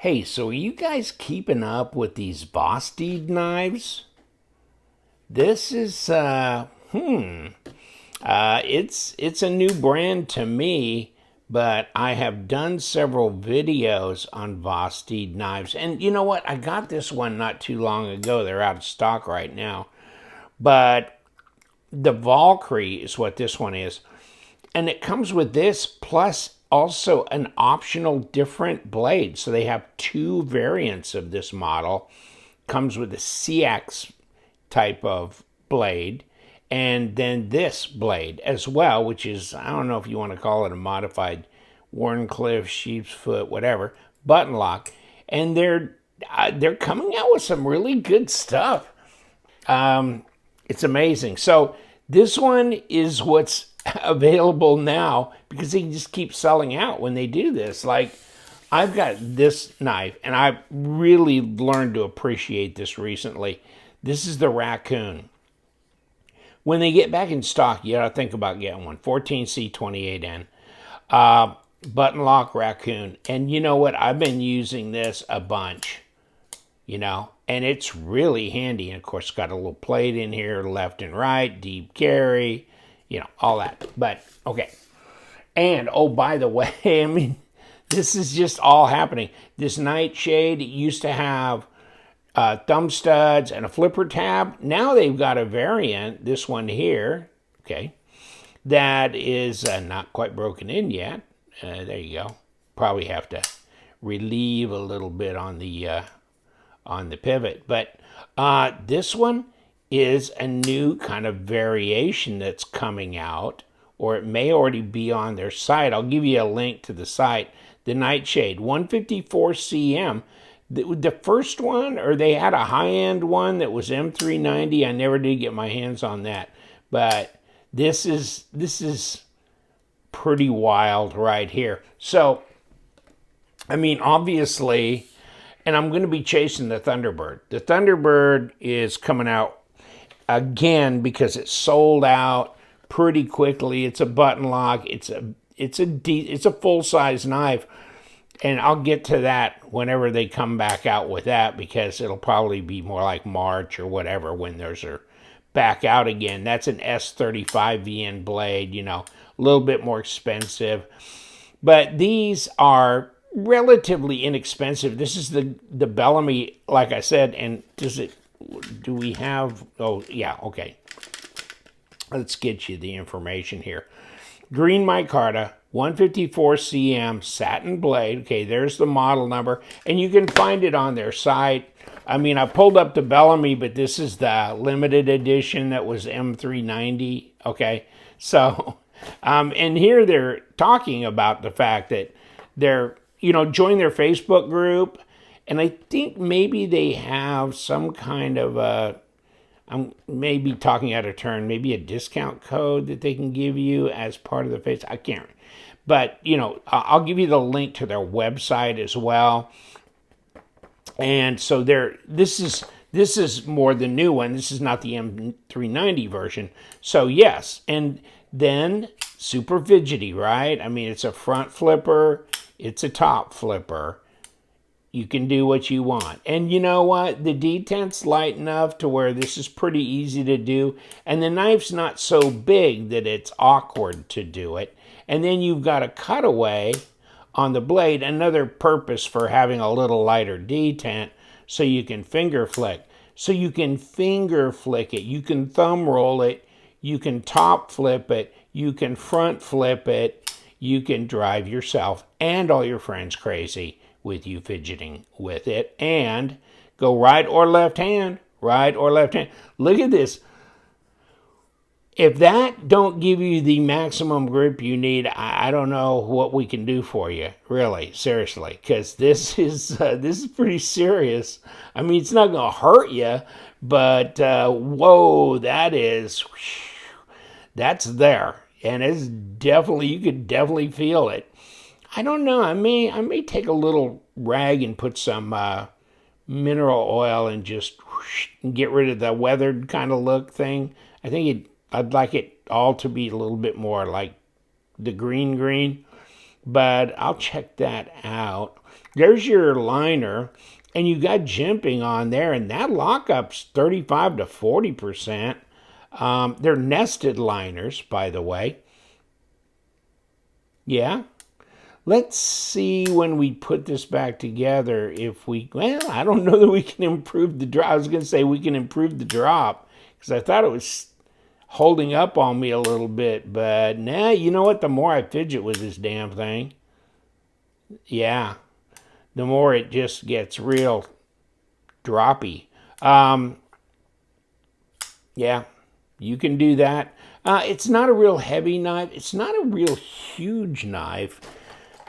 Hey, so are you guys keeping up with these Vosteed knives? This is it's a new brand to me, but I have done several videos on Vosteed knives. And you know what? I got this one not too long ago. They're out of stock right now. But the Valkyrie is what this one is. And it comes with this plus also an optional different blade. So they have two variants of this model. Comes with a CX type of blade and then this blade as well, which is, I don't know if you want to call it a modified Warncliffe, sheep's foot, whatever, button lock. And they're coming out with some really good stuff. It's amazing. So this one is what's available now because they just keep selling out when they do this. Like, I've got this knife, and I've really learned to appreciate this recently. This is the Raccoon. When they get back in stock, you gotta think about getting one. 14C28N. Button lock Raccoon. And you know what? I've been using this a bunch, and it's really handy. And of course, it's got a little plate in here, left and right, deep carry, all that. But, okay. And, oh, by the way, I mean, this is just all happening. This nightshade used to have thumb studs and a flipper tab. Now they've got a variant, this one here, okay, that is not quite broken in yet. There you go. Probably have to relieve a little bit on the pivot. But this one is a new kind of variation that's coming out, or it may already be on their site. I'll give you a link to the site. The Nightshade, 154 cm. The first one, or they had a high-end one that was M390. I never did get my hands on that. But this is pretty wild right here. So, I mean, obviously, and I'm going to be chasing the Thunderbird. The Thunderbird is coming out again because it sold out pretty quickly. It's a button lock. It's a full-size knife. And I'll get to that whenever they come back out with that, because it'll probably be more like March or whatever when those are back out again. That's an S35VN blade, a little bit more expensive. But these are relatively inexpensive. This is the Bellamy, like I said, and do we have, oh, yeah, okay. Let's get you the information here. Green micarta, 154 cm satin blade. Okay, there's the model number, and you can find it on their site. I mean, I pulled up the Bellamy, but this is the limited edition that was M390. Okay, so, and here they're talking about the fact that they're, join their Facebook group, and I think maybe they have some kind of a, I'm maybe talking out of turn, maybe a discount code that they can give you as part of the face. I can't. But, I'll give you the link to their website as well. And so this is more the new one. This is not the M390 version. So, yes. And then super fidgety, right? I mean, it's a front flipper. It's a top flipper. You can do what you want. And you know what? The detent's light enough to where this is pretty easy to do. And the knife's not so big that it's awkward to do it. And then you've got a cutaway on the blade, another purpose for having a little lighter detent, so you can finger flick. So you can finger flick it. You can thumb roll it. You can top flip it. You can front flip it. You can drive yourself and all your friends crazy with you fidgeting with it, and go right or left hand, right or left hand. Look at this. If that don't give you the maximum grip you need, I don't know what we can do for you, really, seriously, because this is pretty serious. I mean, it's not going to hurt you, but whoa, that's there, and it's definitely, you could definitely feel it. I don't know. I may take a little rag and put some mineral oil and just get rid of the weathered kind of look thing. I'd like it all to be a little bit more like the green, but I'll check that out. there's your liner, and you got jimping on there, and that lockup's 35 to 40%. They're nested liners, by the way. Yeah. Let's see when we put this back together if well, I don't know that we can improve the drop. I was going to say we can improve the drop because I thought it was holding up on me a little bit, but nah, you know what? The more I fidget with this damn thing, yeah, the more it just gets real droppy. Yeah, you can do that. It's not a real heavy knife. It's not a real huge knife,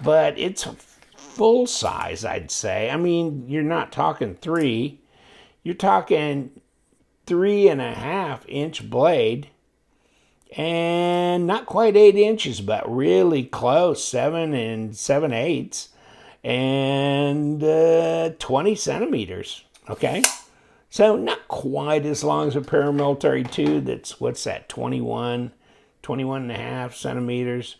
but it's full size, I'd say. I mean, you're not talking 3. You're talking 3.5-inch blade, and not quite 8 inches, but really close, 7 7/8, and 20 centimeters. Okay. So not quite as long as a paramilitary 2. That's, what's that, 21 and a half centimeters.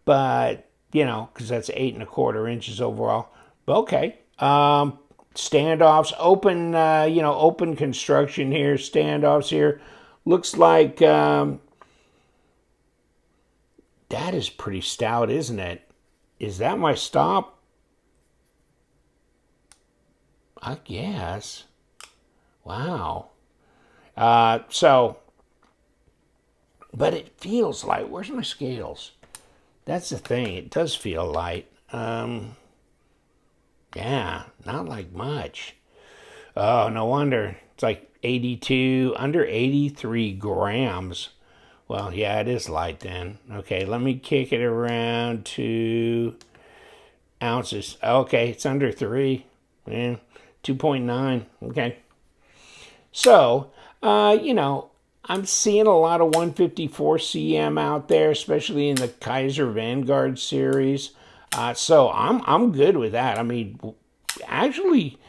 But, you know, because that's 8 1/4 inches overall. But okay. Standoffs, open, open construction here, standoffs here. Looks like that is pretty stout, isn't it? Is that my stop? I guess. Wow. So, but it feels light. Where's my scales? That's the thing. It does feel light. Yeah, not like much. Oh, no wonder. It's like 82, under 83 grams. Well, yeah, it is light then. Okay, let me kick it around to ounces. Okay, it's under 3. Yeah, 2.9. Okay. So, I'm seeing a lot of 154 CM out there, especially in the Kaiser Vanguard series. So I'm good with that. I mean, actually,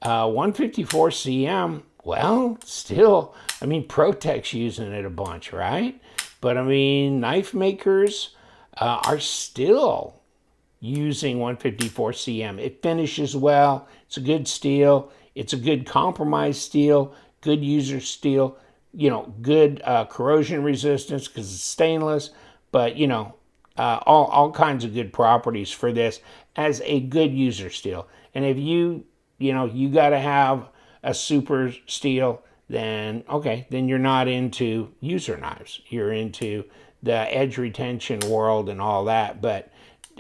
154 CM, well, still, I mean, ProTech's using it a bunch, right? But I mean, knife makers are still using 154 CM. It finishes well. It's a good steel. It's a good compromise steel, good user steel, good corrosion resistance because it's stainless, but, all kinds of good properties for this as a good user steel. And if you got to have a super steel, then, okay, then you're not into user knives. You're into the edge retention world and all that. But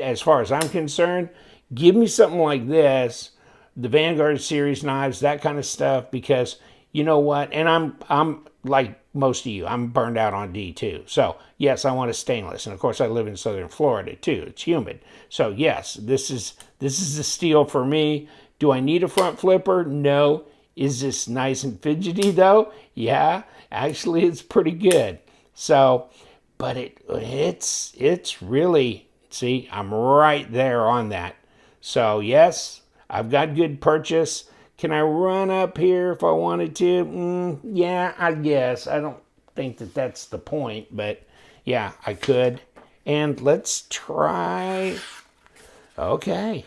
as far as I'm concerned, give me something like this, the Vanguard series knives, that kind of stuff, because you know what? And I'm like most of you, I'm burned out on D2. So yes, I want a stainless. And of course I live in Southern Florida too. It's humid. So yes, this is the steel for me. Do I need a front flipper? No. Is this nice and fidgety though? Yeah, actually it's pretty good. So, but it's really, see, I'm right there on that. So yes, I've got good purchase. Can I run up here if I wanted to? Yeah, I guess. I don't think that that's the point, but yeah, I could. And let's try. Okay.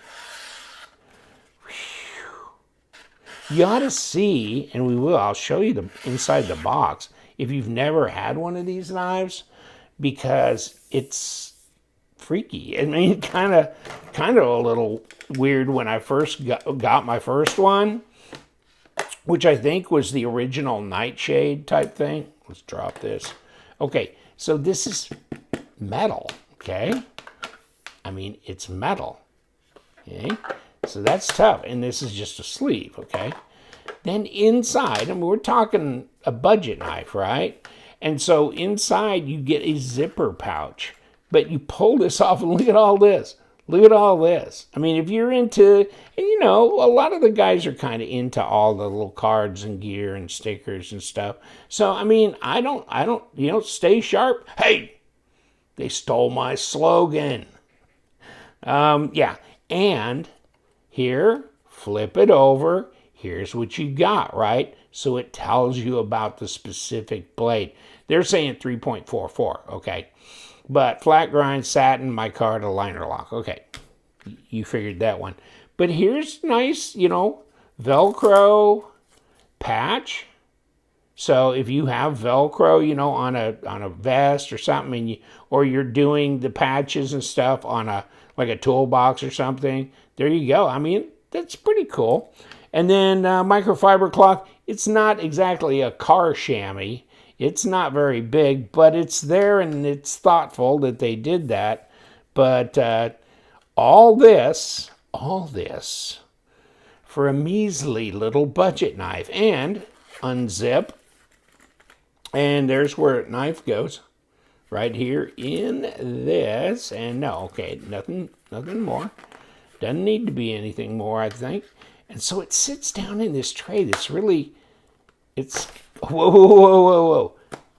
You ought to see, and we will, I'll show you the inside the box if you've never had one of these knives, because it's freaky. I mean, kind of a little weird when I first got my first one, which I think was the original Nightshade type thing. Let's drop this. Okay, so this is metal, okay? I mean, it's metal, okay? So that's tough, and this is just a sleeve, okay? Then inside, I mean, we're talking a budget knife, right? And so inside you get a zipper pouch, but you pull this off and look at all this. Look at all this. I mean, if you're into, and a lot of the guys are kind of into all the little cards and gear and stickers and stuff. So, I mean, I don't, stay sharp. Hey, they stole my slogan. Yeah, and here, flip it over. Here's what you got, right? So it tells you about the specific blade. They're saying 3.44, okay? But flat grind, satin, micarta, liner lock. Okay, you figured that one. But here's nice, Velcro patch. So if you have Velcro, on a vest or something, or you're doing the patches and stuff on like a toolbox or something, there you go. I mean, that's pretty cool. And then microfiber cloth. It's not exactly a car chamois. It's not very big, but it's there and it's thoughtful that they did that. But all this for a measly little budget knife. And unzip. And there's where a knife goes. Right here in this. And no, okay, nothing more. Doesn't need to be anything more, I think. And so it sits down in this tray that's really, whoa.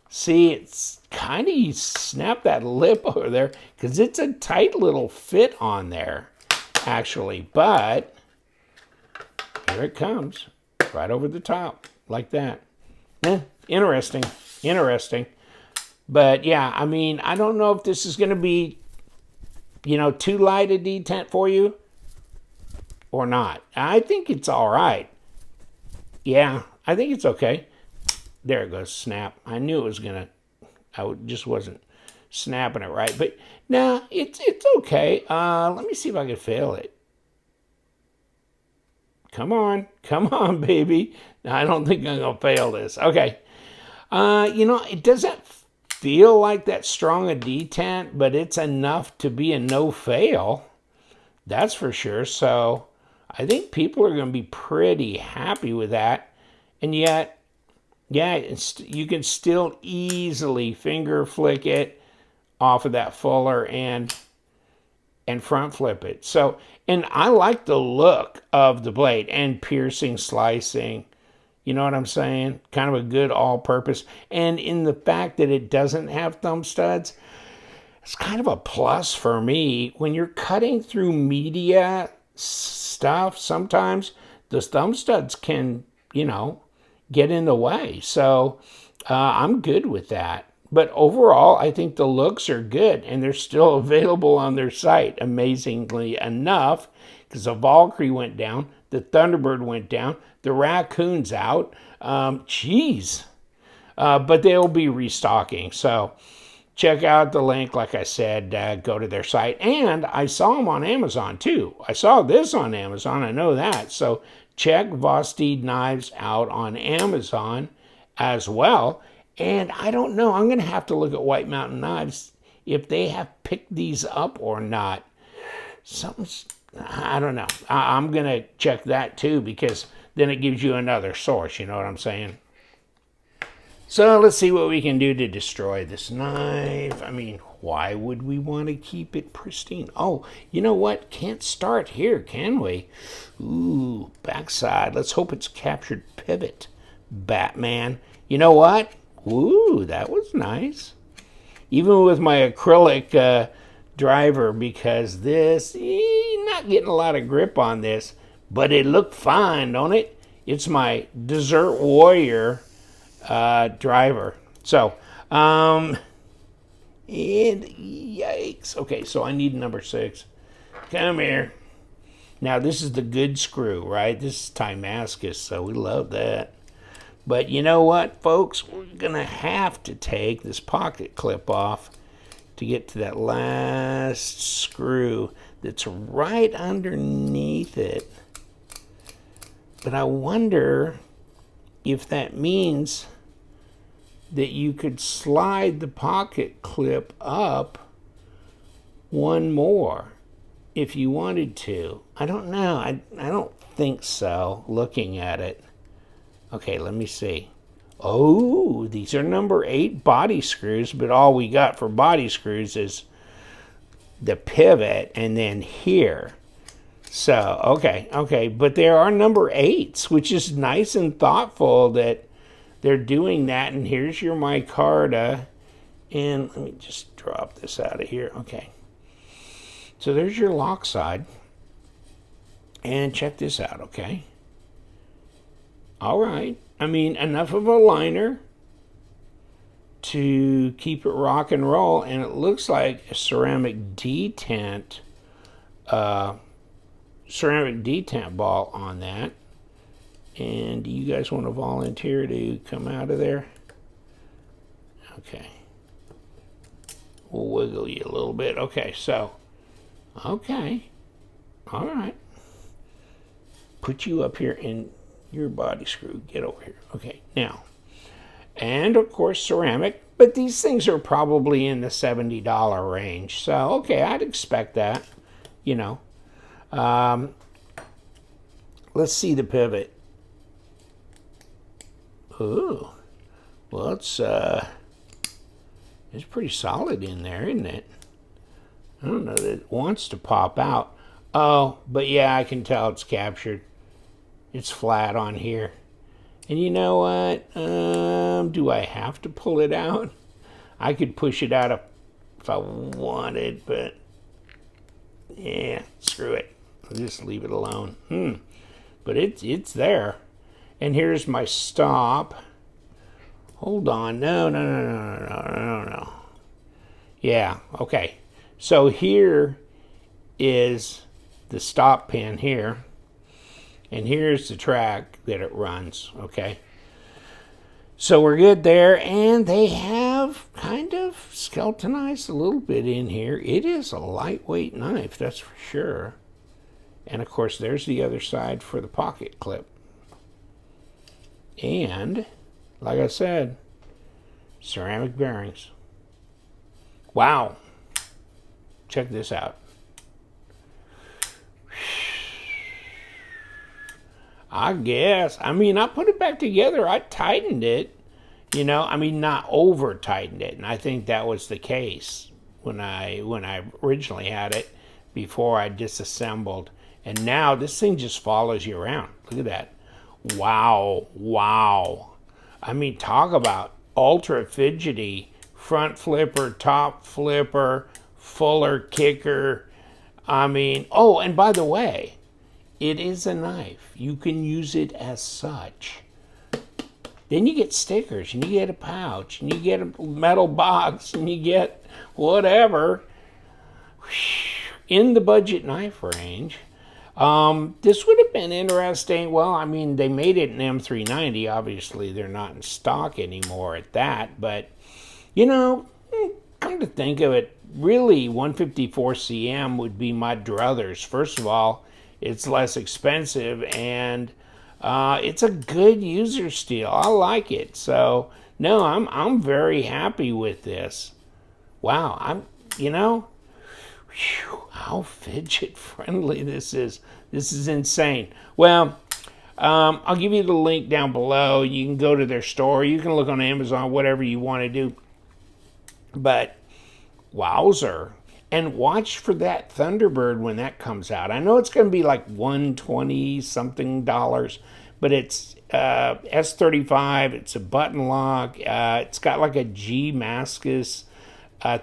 See, it's kind of, you snap that lip over there because it's a tight little fit on there, actually. But here it comes, right over the top, like that. Interesting. But yeah, I mean, I don't know if this is going to be, too light a detent for you or not. I think it's all right. Yeah, I think it's okay. There it goes, snap. I knew it was going to, just wasn't snapping it right. But nah, it's okay. Let me see if I can fail it. Come on, baby. I don't think I'm going to fail this. Okay. It doesn't feel like that strong a detent, but it's enough to be a no-fail. That's for sure. So I think people are going to be pretty happy with that. And yet, yeah, you can still easily finger flick it off of that fuller and front flip it. So, and I like the look of the blade and piercing, slicing. You know what I'm saying? Kind of a good all-purpose. And in the fact that it doesn't have thumb studs, it's kind of a plus for me. When you're cutting through media stuff, sometimes the thumb studs can, get in the way. So I'm good with that. But overall, I think the looks are good, and they're still available on their site, amazingly enough, because the Valkyrie went down, the Thunderbird went down, the Raccoon's out. But they'll be restocking. So check out the link. Like I said, go to their site. And I saw them on Amazon, too. I saw this on Amazon. I know that. So check Vosteed Knives out on Amazon as well. And I don't know. I'm going to have to look at White Mountain Knives if they have picked these up or not. I don't know. I'm going to check that too, because then it gives you another source. You know what I'm saying? So let's see what we can do to destroy this knife. I mean, why would we want to keep it pristine? Oh, you know what? Can't start here, can we? Ooh, backside. Let's hope it's captured pivot. Batman. You know what? Ooh, that was nice. Even with my acrylic driver, because this, not getting a lot of grip on this, but it looked fine, don't it? It's my Desert Warrior driver. So, and yikes. Okay, so I need number 6. Come here. Now, this is the good screw, right? This is Timascus, so we love that. But you know what, folks? We're going to have to take this pocket clip off to get to that last screw that's right underneath it. But I wonder if that means that you could slide the pocket clip up one more if you wanted to. I don't know. I don't think so, looking at it. Okay, let me see. Oh, these are number 8 body screws, but all we got for body screws is the pivot and then here. So, okay, but there are number 8s, which is nice and thoughtful that they're doing that. And here's your micarta. And let me just drop this out of here. Okay. So there's your lock side. And check this out, okay? All right. I mean, enough of a liner to keep it rock and roll. And it looks like a ceramic detent ceramic detent ball on that. And do you guys want to volunteer to come out of there? Okay. We'll wiggle you a little bit. Okay, so, okay. All right. Put you up here in your body screw. Get over here. Okay, now. And, of course, ceramic. But these things are probably in the $70 range. So, okay, I'd expect that, you know. Let's see the pivot. Ooh. Well, it's pretty solid in there, isn't it? I don't know that it wants to pop out. Oh, but yeah, I can tell it's captured. It's flat on here. And you know what? Do I have to pull it out? I could push it out if I wanted, but yeah, screw it. I'll just leave it alone. But it's there. And here's my stop. Hold on. No. Yeah, okay. So here is the stop pin here. And here's the track that it runs, okay? So we're good there. And they have kind of skeletonized a little bit in here. It is a lightweight knife, that's for sure. And, of course, there's the other side for the pocket clip. And, like I said, ceramic bearings. Wow. Check this out. I guess. I mean, I put it back together. I tightened it. You know, I mean, not over tightened it. And I think that was the case when I originally had it before I disassembled. And now this thing just follows you around. Look at that. Wow. I mean, talk about ultra fidgety, front flipper, top flipper, fuller kicker. I mean, oh, and by the way, it is a knife. You can use it as such. Then you get stickers, and you get a pouch, and you get a metal box, and you get whatever in the budget knife range. This would have been interesting. Well, I mean, they made it in M390. Obviously, they're not in stock anymore at that. But, you know, come to think of it, really 154 cm would be my druthers. First of all, it's less expensive, and it's a good user steel. I like it. So, no, I'm very happy with this. Wow, you know, how fidget friendly this is. This is insane. Well, I'll give you the link down below. You can go to their store. You can look on Amazon, whatever you want to do. But, wowzer. And watch for that Thunderbird when that comes out. I know it's going to be like $120-something, but it's S35. It's a button lock. It's got like a G Mascus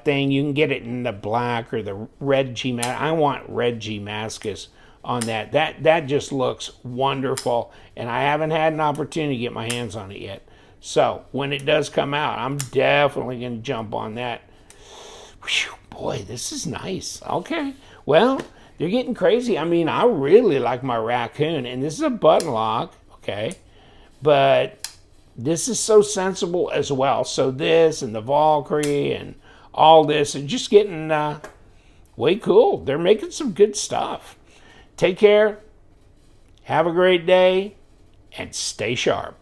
thing. You can get it in the black or the red G Mascus. I want red G Mascus on that. That just looks wonderful, and I haven't had an opportunity to get my hands on it yet. So when it does come out, I'm definitely going to jump on that. Whew, boy, this is nice. Okay, well, they're getting crazy. I mean, I really like my raccoon, and this is a button lock, okay? But this is so sensible as well. So this and the Valkyrie and all this are just getting way cool. They're making some good stuff. Take care, have a great day, and stay sharp.